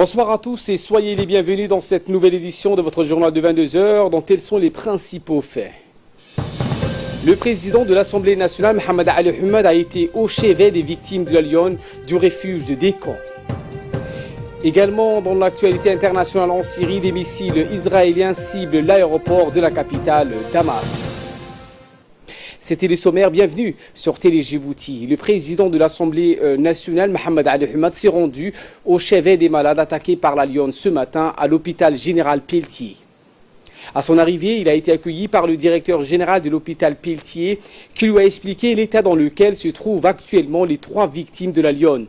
Bonsoir à tous et soyez les bienvenus dans cette nouvelle édition de votre journal de 22 heures dont tels sont les principaux faits. Le président de l'Assemblée nationale, Mohamed Ali Hamad, a été au chevet des victimes de la Lyon du refuge de Décan. Également dans l'actualité internationale en Syrie, des missiles israéliens ciblent l'aéroport de la capitale Damas. C'était les sommaires, bienvenue sur Télé Djibouti. Le président de l'Assemblée nationale, Mohamed Ali Hamad, s'est rendu au chevet des malades attaqués par la Lyon ce matin à l'hôpital général Pelletier. À son arrivée, il a été accueilli par le directeur général de l'hôpital Pelletier qui lui a expliqué l'état dans lequel se trouvent actuellement les 3 victimes de la Lyon.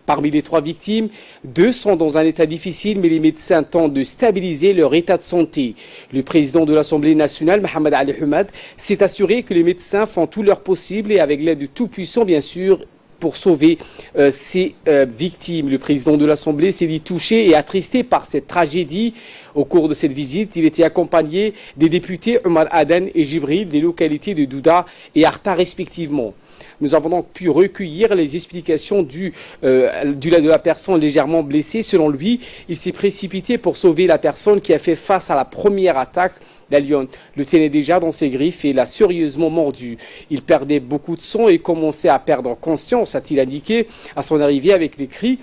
Parmi les 3 victimes, 2 sont dans un état difficile, mais les médecins tentent de stabiliser leur état de santé. Le président de l'Assemblée nationale, Mohamed Ali Hamad, s'est assuré que les médecins font tout leur possible et avec l'aide de Tout-Puissant, bien sûr, pour sauver ces victimes. Le président de l'Assemblée s'est dit touché et attristé par cette tragédie. Au cours de cette visite, il était accompagné des députés Omar Aden et Jibril des localités de Douda et Arta respectivement. Nous avons donc pu recueillir les explications de la personne légèrement blessée. Selon lui, il s'est précipité pour sauver la personne qui a fait face à la première attaque. La Lyon le tenait déjà dans ses griffes et l'a sérieusement mordu. Il perdait beaucoup de sang et commençait à perdre conscience, a-t-il indiqué à son arrivée avec les cris.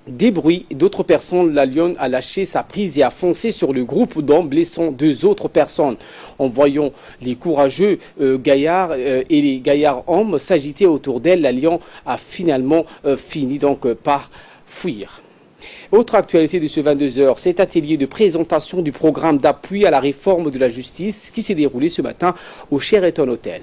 Des bruits d'autres personnes, la Lyon a lâché sa prise et a foncé sur le groupe d'hommes, blessant 2 autres personnes. En voyant les courageux gaillards et les gaillards hommes s'agiter autour d'elle, la Lyon a finalement fini donc par fuir. Autre actualité de ce 22 heures, cet atelier de présentation du programme d'appui à la réforme de la justice qui s'est déroulé ce matin au Sheraton Hotel.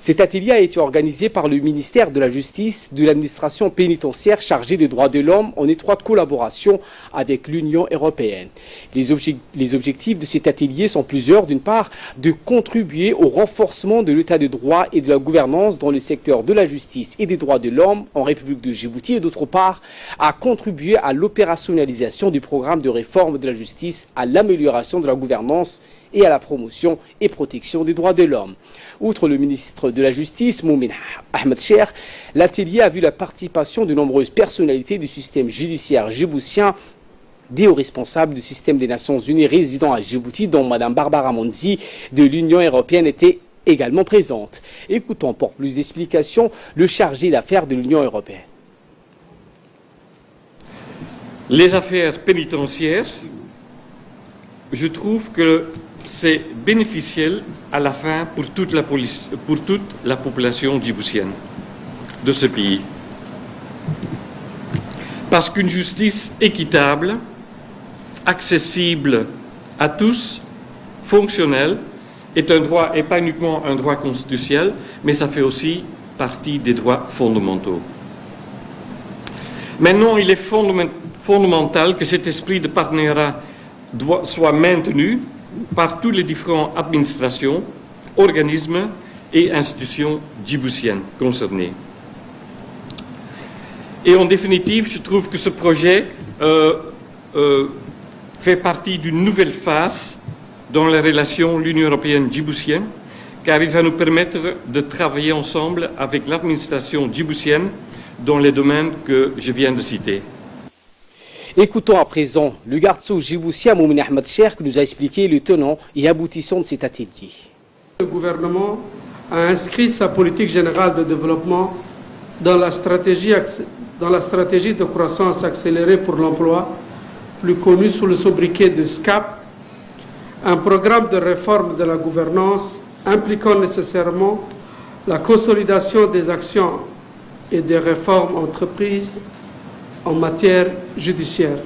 Cet atelier a été organisé par le ministère de la Justice, de l'administration pénitentiaire chargée des droits de l'homme en étroite collaboration avec l'Union européenne. Les objectifs de cet atelier sont plusieurs. D'une part, de contribuer au renforcement de l'état de droit et de la gouvernance dans le secteur de la justice et des droits de l'homme en République de Djibouti et d'autre part, à contribuer à l'opérationnalisation du programme de réforme de la justice, à l'amélioration de la gouvernance et à la promotion et protection des droits de l'homme. Outre le ministre de la Justice, Moumin Ahmed Cheikh, l'atelier a vu la participation de nombreuses personnalités du système judiciaire djiboutien, des hauts responsables du système des Nations Unies résidant à Djibouti, dont Mme Barbara Monzi de l'Union européenne était également présente. Écoutons pour plus d'explications le chargé d'affaires de l'Union européenne. Les affaires pénitentiaires, je trouve que c'est bénéficiel à la fin pour toute la population djiboutienne de ce pays. Parce qu'une justice équitable, accessible à tous, fonctionnelle, est un droit, et pas uniquement un droit constitutionnel, mais ça fait aussi partie des droits fondamentaux. Maintenant, il est fondamental que cet esprit de partenariat soit maintenu par toutes les différentes administrations, organismes et institutions djiboutiennes concernées. Et en définitive, je trouve que ce projet fait partie d'une nouvelle phase dans les relations l'Union européenne djiboutienne, car il va nous permettre de travailler ensemble avec l'administration djiboutienne dans les domaines que je viens de citer. Écoutons à présent le garde-sceau djiboutien Moumin Ahmed Cheikh qui nous a expliqué le tenant et aboutissant de cet atelier. Le gouvernement a inscrit sa politique générale de développement dans la stratégie de croissance accélérée pour l'emploi, plus connue sous le sobriquet de SCAP, un programme de réforme de la gouvernance impliquant nécessairement la consolidation des actions et des réformes entreprises en matière judiciaire.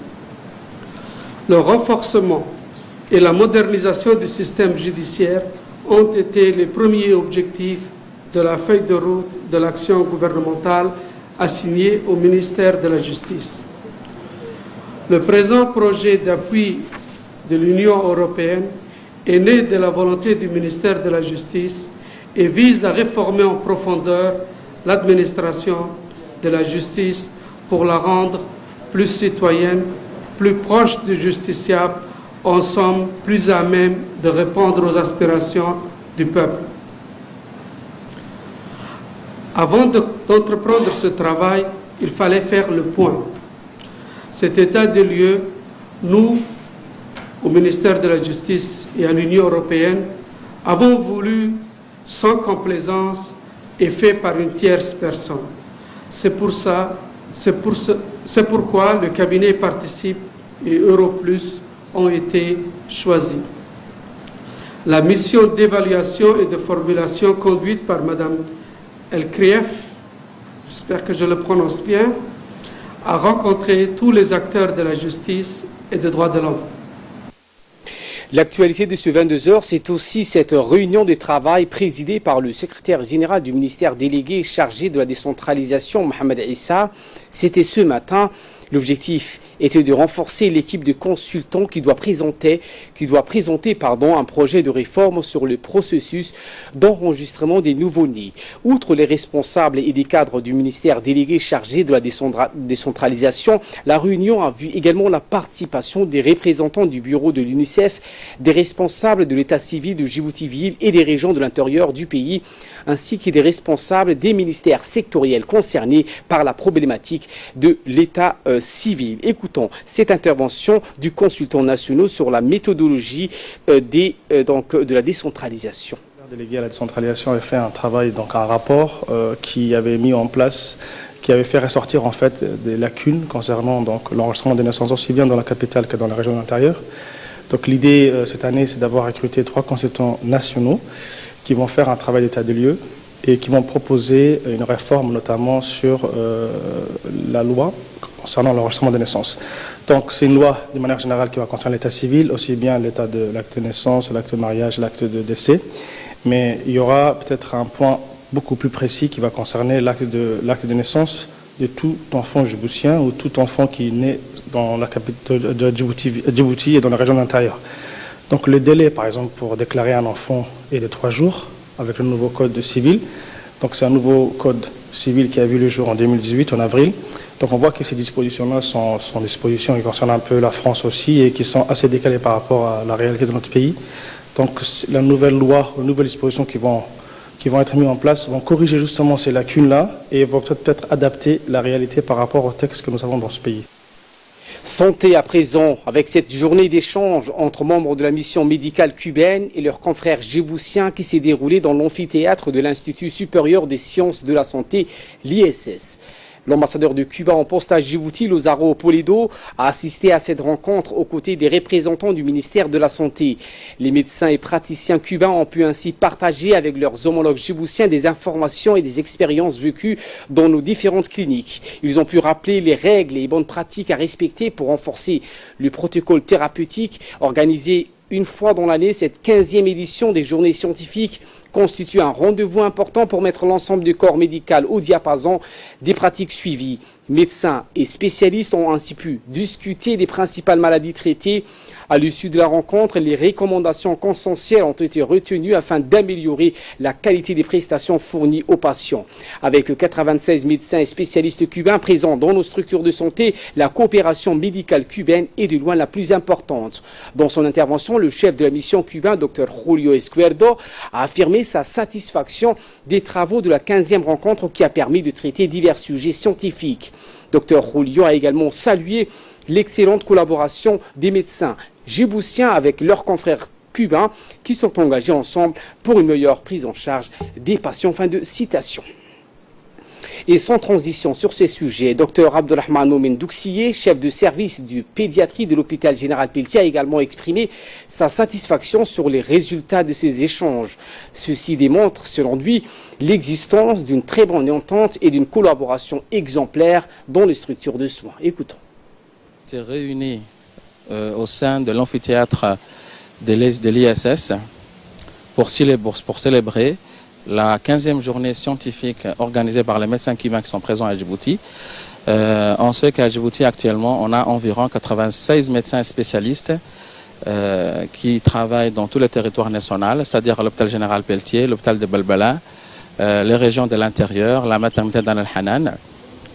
Le renforcement et la modernisation du système judiciaire ont été les premiers objectifs de la feuille de route de l'action gouvernementale assignée au ministère de la Justice. Le présent projet d'appui de l'Union européenne est né de la volonté du ministère de la Justice et vise à réformer en profondeur l'administration de la justice pour la rendre plus citoyenne, plus proche du justiciable, en somme plus à même de répondre aux aspirations du peuple. Avant d'entreprendre ce travail, il fallait faire le point. cet état des lieux, nous, au ministère de la Justice et à l'Union européenne, avons voulu, sans complaisance, et fait par une tierce personne. C'est pourquoi le cabinet Participe et Europlus ont été choisis. La mission d'évaluation et de formulation conduite par Mme El Krief, j'espère que je le prononce bien, a rencontré tous les acteurs de la justice et des droits de l'homme. L'actualité de ce 22h, c'est aussi cette réunion de travail présidée par le secrétaire général du ministère délégué chargé de la décentralisation, Mohamed Issa. C'était ce matin. L'objectif était de renforcer l'équipe de consultants qui doit présenter un projet de réforme sur le processus d'enregistrement des nouveaux-nés. Outre les responsables et des cadres du ministère délégué chargé de la décentralisation, la réunion a vu également la participation des représentants du bureau de l'UNICEF, des responsables de l'état civil de Djibouti-Ville et des régions de l'intérieur du pays, ainsi que des responsables des ministères sectoriels concernés par la problématique de l'état civil. Écoutons cette intervention du consultant national sur la méthodologie de la décentralisation. Le délégué à la décentralisation avait fait un travail, donc un rapport qui avait mis en place, qui avait fait ressortir en fait des lacunes concernant l'enregistrement des naissances aussi bien dans la capitale que dans la région intérieure. Donc l'idée cette année, c'est d'avoir recruté 3 consultants nationaux qui vont faire un travail d'état des lieux et qui vont proposer une réforme notamment sur la loi concernant l'enregistrement des naissances. Donc c'est une loi de manière générale qui va concerner l'état civil, aussi bien l'état de l'acte de naissance, l'acte de mariage, l'acte de décès, mais il y aura peut-être un point beaucoup plus précis qui va concerner l'acte de naissance de tout enfant djiboutien ou tout enfant qui est né dans la capitale de Djibouti et dans la région intérieure. Donc le délai par exemple pour déclarer un enfant est de 3 jours avec le nouveau code civil. Donc c'est un nouveau code civil qui a vu le jour en 2018, en avril. Donc on voit que ces dispositions-là sont des dispositions qui concernent un peu la France aussi et qui sont assez décalées par rapport à la réalité de notre pays. Donc la nouvelle loi, les nouvelles dispositions qui vont être mises en place vont corriger justement ces lacunes-là et vont peut-être adapter la réalité par rapport au texte que nous avons dans ce pays. Santé à présent, avec cette journée d'échange entre membres de la mission médicale cubaine et leurs confrères djiboutiens qui s'est déroulée dans l'amphithéâtre de l'Institut supérieur des sciences de la santé, l'ISS. L'ambassadeur de Cuba en poste à Djibouti, Lozaro Poledo, a assisté à cette rencontre aux côtés des représentants du ministère de la Santé. Les médecins et praticiens cubains ont pu ainsi partager avec leurs homologues djiboutiens des informations et des expériences vécues dans nos différentes cliniques. Ils ont pu rappeler les règles et bonnes pratiques à respecter pour renforcer le protocole thérapeutique organisé une fois dans l'année. Cette 15e édition des journées scientifiques constitue un rendez-vous important pour mettre l'ensemble du corps médical au diapason des pratiques suivies. Médecins et spécialistes ont ainsi pu discuter des principales maladies traitées. À l'issue de la rencontre, les recommandations consensuelles ont été retenues afin d'améliorer la qualité des prestations fournies aux patients. Avec 96 médecins et spécialistes cubains présents dans nos structures de santé, la coopération médicale cubaine est de loin la plus importante. Dans son intervention, le chef de la mission cubain, Dr Julio Esquerdo, a affirmé sa satisfaction des travaux de la 15e rencontre qui a permis de traiter divers sujets scientifiques. Dr Julio a également salué l'excellente collaboration des médecins djiboutiens avec leurs confrères cubains qui sont engagés ensemble pour une meilleure prise en charge des patients. Fin de citation. Et sans transition sur ces sujets, Dr Abdelrahman Momen Douxié, chef de service de pédiatrie de l'hôpital général Pelletier, a également exprimé sa satisfaction sur les résultats de ces échanges. Ceci démontre, selon lui, l'existence d'une très bonne entente et d'une collaboration exemplaire dans les structures de soins. Écoutons. On s'est réunis au sein de l'amphithéâtre de l'ISS pour célébrer la 15e journée scientifique organisée par les médecins cubains qui sont présents à Djibouti. On sait qu'à Djibouti actuellement, on a environ 96 médecins spécialistes qui travaillent dans tout le territoire national, c'est-à-dire l'hôpital général Pelletier, l'hôpital de Balbala, les régions de l'intérieur, la maternité d'Al Hanan.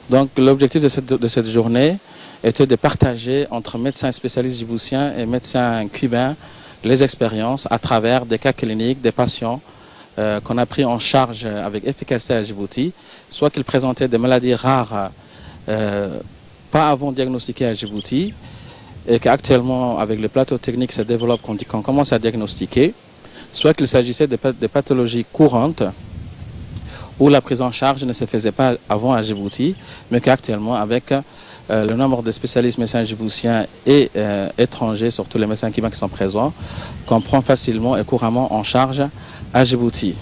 Donc l'objectif de cette journée était de partager entre médecins spécialistes djiboutiens et médecins cubains les expériences à travers des cas cliniques, des patients qu'on a pris en charge avec efficacité à Djibouti, soit qu'ils présentaient des maladies rares pas avant diagnostiqué à Djibouti, et qu'actuellement, avec le plateau technique se développe, qu'on commence à diagnostiquer, soit qu'il s'agissait de pathologies courantes, où la prise en charge ne se faisait pas avant à Djibouti, mais qu'actuellement, avec le nombre de spécialistes médecins djiboutiens et étrangers, surtout les médecins qui sont présents, qu'on prend facilement et couramment en charge à Djibouti.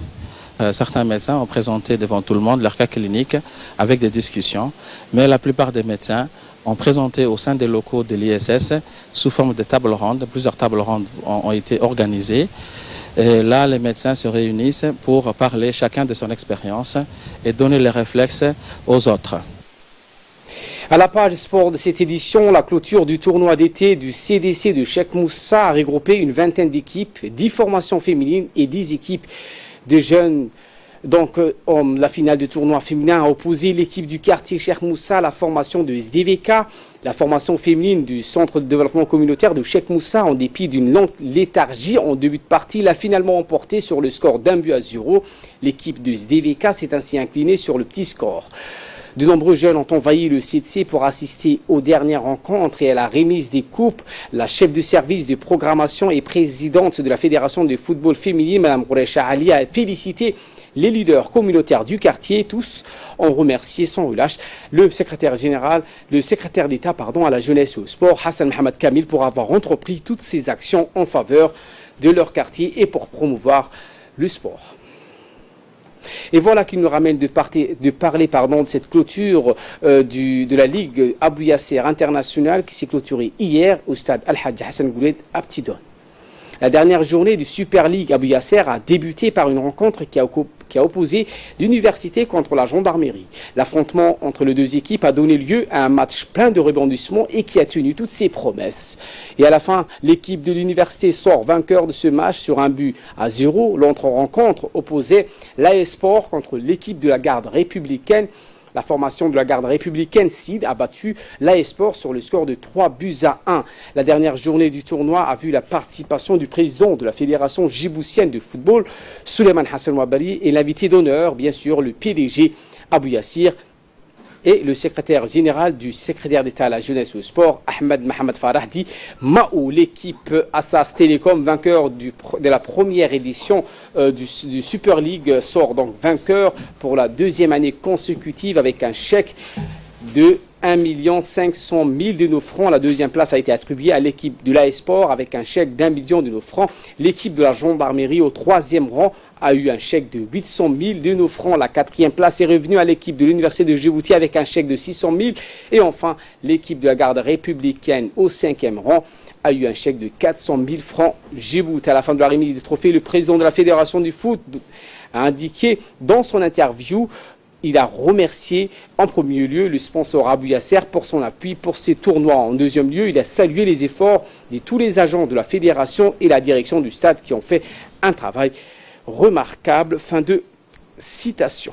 Certains médecins ont présenté devant tout le monde leur cas clinique avec des discussions, mais la plupart des médecins ont présenté au sein des locaux de l'ISS sous forme de tables rondes. Plusieurs tables rondes ont été organisées. Et là, les médecins se réunissent pour parler chacun de son expérience et donner les réflexes aux autres. À la page sport de cette édition, la clôture du tournoi d'été du CDC de Cheikh Moussa a regroupé une vingtaine d'équipes, 10 formations féminines et 10 équipes de jeunes. Donc, la finale du tournoi féminin a opposé l'équipe du quartier Cheikh Moussa à la formation de SDVK. La formation féminine du Centre de développement communautaire de Cheikh Moussa, en dépit d'une longue léthargie en début de partie, l'a finalement emporté sur le score d'1-0. L'équipe de SDVK s'est ainsi inclinée sur le petit score. De nombreux jeunes ont envahi le CDC pour assister aux dernières rencontres et à la remise des coupes. La chef de service de programmation et présidente de la Fédération de football féminin, Mme Rourecha Ali, a félicité les leaders communautaires du quartier. Tous ont remercié sans relâche le secrétaire d'État à la jeunesse et au sport, Hassan Mohamed Kamil, pour avoir entrepris toutes ces actions en faveur de leur quartier et pour promouvoir le sport. Et voilà qui nous ramène de parler de cette clôture de la Ligue Abou Yasser internationale qui s'est clôturée hier au stade Al-Hadj Hassan Goulet à Ptidon. La dernière journée du Super League Abou Yasser a débuté par une rencontre qui a opposé l'université contre la gendarmerie. L'affrontement entre les deux équipes a donné lieu à un match plein de rebondissements et qui a tenu toutes ses promesses. Et à la fin, l'équipe de l'université sort vainqueur de ce match sur 1-0. L'autre rencontre opposait l'AS Sport contre l'équipe de la garde républicaine. La formation de la garde républicaine CID a battu l'AS Sport sur le score de 3-1. La dernière journée du tournoi a vu la participation du président de la Fédération djiboutienne de football, Souleymane Hassan Ouabali, et l'invité d'honneur, bien sûr, le PDG Abou Yassir, et le secrétaire général du secrétaire d'État à la jeunesse et au sport, Ahmed Mohamed Farahdi Maou. L'équipe Assas Télécom, vainqueur de la première édition du Super League, sort donc vainqueur pour la deuxième année consécutive avec un chèque de 1 500 000 de nos francs. La deuxième place a été attribuée à l'équipe de l'AS Sport avec un chèque d'1 million de nos francs. L'équipe de la gendarmerie au troisième rang a eu un chèque de 800 000 de nos francs. La quatrième place est revenue à l'équipe de l'université de Djibouti avec un chèque de 600 000. Et enfin, l'équipe de la garde républicaine au cinquième rang a eu un chèque de 400 000 francs Djibouti. À la fin de la remise des trophées, le président de la Fédération du foot a indiqué dans son interview, il a remercié en premier lieu le sponsor Abou Yasser pour son appui pour ces tournois. En deuxième lieu, il a salué les efforts de tous les agents de la fédération et la direction du stade qui ont fait un travail remarquable. Fin de citation.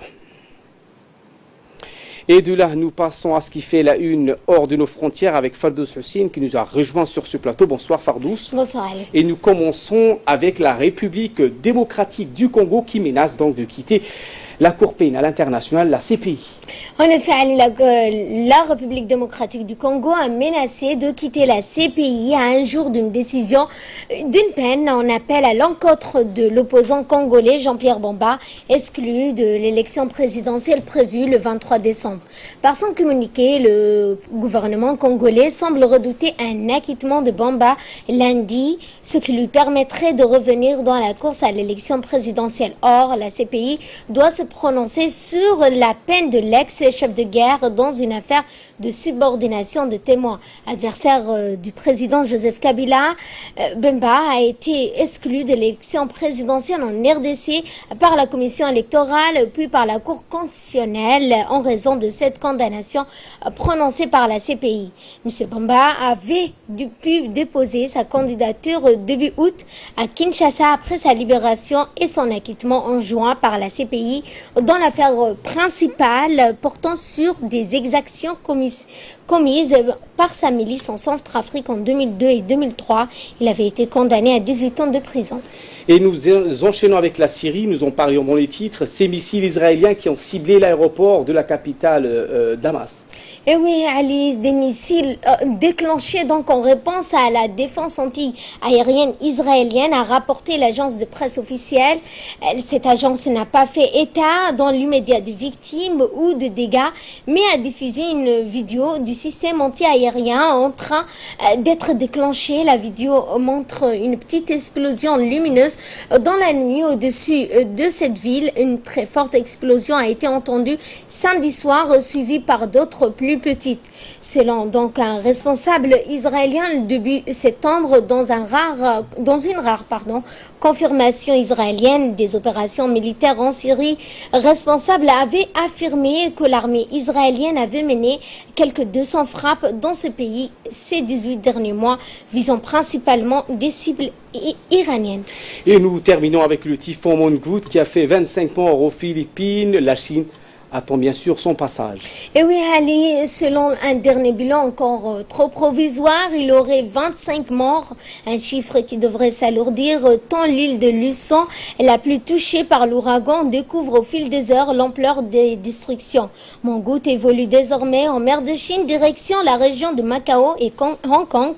Et de là, nous passons à ce qui fait la une hors de nos frontières avec Fardous Hussein qui nous a rejoint sur ce plateau. Bonsoir Fardous. Bonsoir Ali. Et nous commençons avec la République démocratique du Congo qui menace donc de quitter la Cour pénale internationale, la CPI. En effet, la République démocratique du Congo a menacé de quitter la CPI à un jour d'une décision d'une peine en appel à l'encontre de l'opposant congolais Jean-Pierre Bemba, exclu de l'élection présidentielle prévue le 23 décembre. Par son communiqué, le gouvernement congolais semble redouter un acquittement de Bemba lundi, ce qui lui permettrait de revenir dans la course à l'élection présidentielle. Or, la CPI doit se prononcer sur la peine de l'ex-chef de guerre dans une affaire de subordination de témoins. Adversaire du président Joseph Kabila, Bemba a été exclu de l'élection présidentielle en RDC par la commission électorale puis par la Cour constitutionnelle en raison de cette condamnation prononcée par la CPI. M. Bemba avait pu déposer sa candidature début août à Kinshasa après sa libération et son acquittement en juin par la CPI dans l'affaire principale portant sur des exactions commises par sa milice en Centrafrique en 2002 et 2003. Il avait été condamné à 18 ans de prison. Et nous enchaînons avec la Syrie, nous en parlions dans les titres, ces missiles israéliens qui ont ciblé l'aéroport de la capitale Damas. Et oui, Ali, des missiles déclenchés donc en réponse à la défense anti-aérienne israélienne, a rapporté l'agence de presse officielle. Cette agence n'a pas fait état dans l'immédiat de victimes ou de dégâts, mais a diffusé une vidéo du système anti-aérien en train d'être déclenché. La vidéo montre une petite explosion lumineuse dans la nuit au-dessus de cette ville. Une très forte explosion a été entendue samedi soir, suivie par d'autres plus petites. Selon donc un responsable israélien, le début septembre, dans une rare confirmation israélienne des opérations militaires en Syrie, responsable avait affirmé que l'armée israélienne avait mené quelques 200 frappes dans ce pays ces 18 derniers mois, visant principalement des cibles iraniennes. Et nous terminons avec le typhon Mangkhut qui a fait 25 morts aux Philippines. La Chine attend bien sûr son passage. Et oui, Ali, selon un dernier bilan encore trop provisoire, il aurait 25 morts, un chiffre qui devrait s'alourdir tant l'île de Luçon, la plus touchée par l'ouragan, découvre au fil des heures l'ampleur des destructions. Mangkhut évolue désormais en mer de Chine, direction la région de Macao et Hong Kong,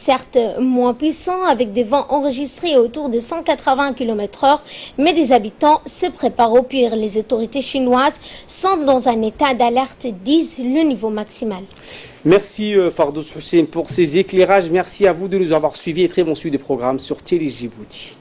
certes moins puissant, avec des vents enregistrés autour de 180 km/h, mais des habitants se préparent au pire. Les autorités chinoises sont dans un état d'alerte, disent le niveau maximal. Merci Fardous Hussein pour ces éclairages. Merci à vous de nous avoir suivis et très bon suivi des programmes sur Télé Djibouti.